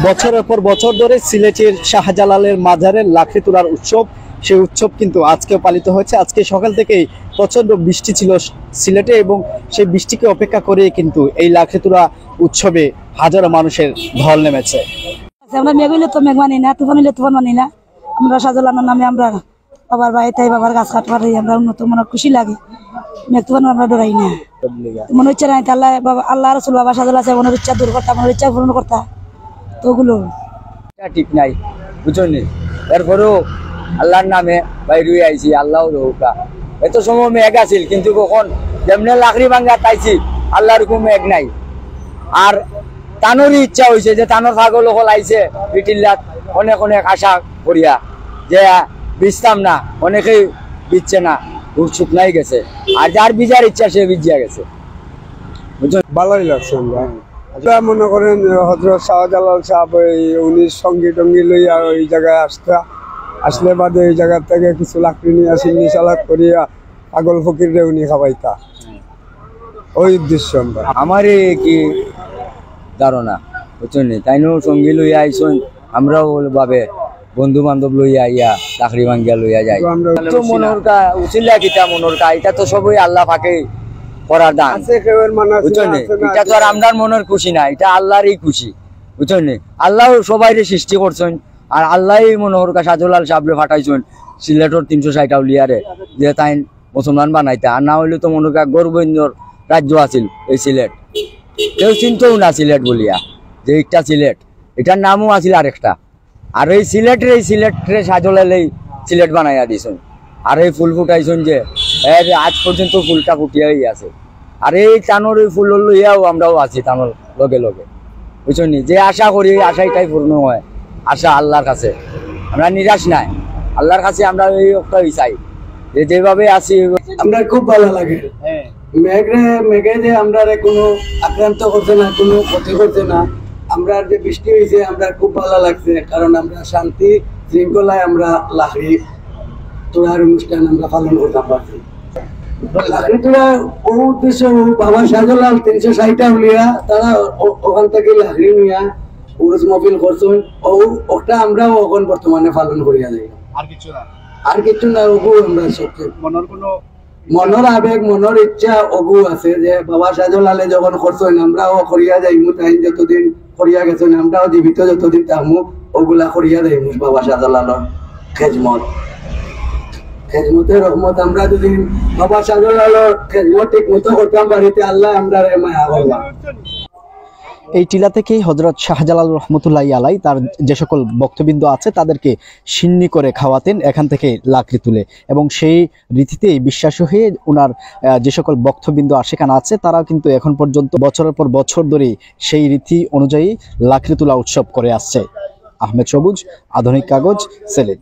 বছরের পর বছর ধরে সিলেটের শাহজালালের মাজারের লাকড়ি তোলার উৎসব, সেই উৎসব কিন্তু আজকেও পালিত হয়েছে। আজকে সকাল থেকেই প্রচন্ড বৃষ্টি ছিল সিলেটে এবং সেই বৃষ্টিকে অপেক্ষা করে কিন্তু এই লাকড়ি তোলা উৎসবে হাজারো মানুষের ঢল নেমেছে। আমরা মেঘ হইলে তো মেঘ মানি না, তুফান হইলে তুফান মানি না। আমরা শাহজালালের নামে আমরা বাবার বাড়িতে বাবার গাছ কাটবার আমরা উন্নত মনে খুশি লাগে। মেঘ তুফান আমরা ডরাই না, মনে হচ্ছে না আল্লাহ আল্লাহ রসুল বাবা শাহজালাল আছে মনের ইচ্ছা দূর করতা, মনের ইচ্ছা পূরণ করতা। তো ওগুলো ঠিক নাই, বুঝছেন? এরপরেও আল্লাহর নামে বাইরে আইছি, আল্লাহ রৌকা। এত সময় মেঘ আছিল, কিন্তু কখন যেমনি লাকড়ি ভাঙ্গা পাইছি আল্লাহর কোনো মেঘ নাই। আর তানোরই ইচ্ছা হয়েছে যে তানোর পাগল হল আইছে পিটিল্লাত অনেক অনেক আশা করিয়া যে বিচতাম না, অনেকেই বিচ্ছে না, উৎসুক নাই গেছে। আর যার বিজার ইচ্ছা সে বিজিয়া গেছে। ভালোই লাগছে। আমরা মনে করেন হযরত শাহজালাল সাহেব উনি সঙ্গী টঙ্গি লইয়া ওই জায়গায় আসলে বাদে এই জায়গা থেকে কিছু লাকড়ি নিয়ে সিন্নি সালাদ করিয়া পাগল ফকিরে উনি খাওয়াইতা, ওই উদ্দেশ্য। আমার কি ধারণা, বুঝছেন? তাইনো সঙ্গী লইয়া আইসন, আমরাও ভাবে বন্ধু বান্ধব লইয়া আইয়া লাকড়ি ভাঙ্গিয়া লইয়া যাই। মনোর কা উচিল্লা কিতা মনোর কা, এটা তো সবই আল্লাহ পাকে করার দান, বুঝছেন? এটা তো আর আমরার মনের খুশি না, এটা আল্লাহরই খুশি, বুঝছেন? আল্লাহ সবাইরে সৃষ্টি করছেন, আর আল্লাহ মনোহর কা শাহজালাল সাহেবরে ফাটাইছেন সিলেটর 360 আউলিয়ারে যে তাই মুসলমান বানাইতে। আর না হইলে তো মনোহর কা গর্বন্যর রাজ্য আছিল এই সিলেট, কেউ চিনতেও না সিলেট বলিয়া যে একটা সিলেট, এটার নামও আছিল আরেকটা। আর এই সিলেটরে শাহজালাল সিলেট বানাইয়া দিয়েছেন। আর এই ফুল ফুটাইছেন যে আজ পর্যন্ত ফুলটা ফুটিয়াই আছে। আর এই টানোর ওই ফুল লইয়াও আমরাও আছি টানোর লগে লগে, বুঝছেন? যে আশা করি আশাইটাই পূর্ণ হয়। আশা আল্লাহর কাছে, আমরা নিরাশ নাই, আল্লাহর কাছে আমরা এই একটাই চাই যে যেভাবে আছি। আমরা খুব ভালো লাগে মেঘে যে আমরা কোনো আক্রান্ত করছে না, কোনো ক্ষতি করছে না। আমরা যে বৃষ্টি হয়েছে আমরা খুব ভালো লাগছে, কারণ আমরা শান্তি শৃঙ্খলায় আমরা লাকড়ি তোলার অনুষ্ঠান আমরা পালন করতে পারছি। লাকড়ি তোলার ও উদ্দেশ্য বাবা শাহজালাল 360 আউলিয়া তারা ওখান থেকে লাকড়ি নিয়া উরুস মহফিল করছেন, ওটা আমরাও এখন বর্তমানে পালন করিয়া যাই। আর কিছু না, ওগু আমরা সবচেয়ে মনের আবেগ মনের ইচ্ছা ওগু আছে যে বাবা শাহজালালে যখন করছেন আমরাও করিয়া যাইমু, তাই যতদিন করিয়া গেছেন আমরাও জীবিত যতদিন থাকমু ওগুলা করিয়া যাইমু। বাবা শাহজালালের খেজমতের রহমত আমরা যদি বাবা শাহজালালের খেজমত ঠিক মতো করতাম বাড়িতে, আল্লাহ আমরা মায়া করলাম। এই টিলা থেকেই হযরত শাহজালাল রহমতুল্লাহি আলাই তার যে সকল ভক্তবৃন্দ আছে তাদেরকে সিন্নি করে খাওয়াতেন এখান থেকে লাকড়ি তুলে, এবং সেই রীতিতেই বিশ্বাসী হয়ে ওনার যে সকল ভক্তবৃন্দ সেখানে আছে তারাও কিন্তু এখন পর্যন্ত বছরের পর বছর ধরেই সেই রীতি অনুযায়ী লাকড়ি তোলা উৎসব করে আসছে। আহমেদ সবুজ, আধুনিক কাগজ, সিলেট।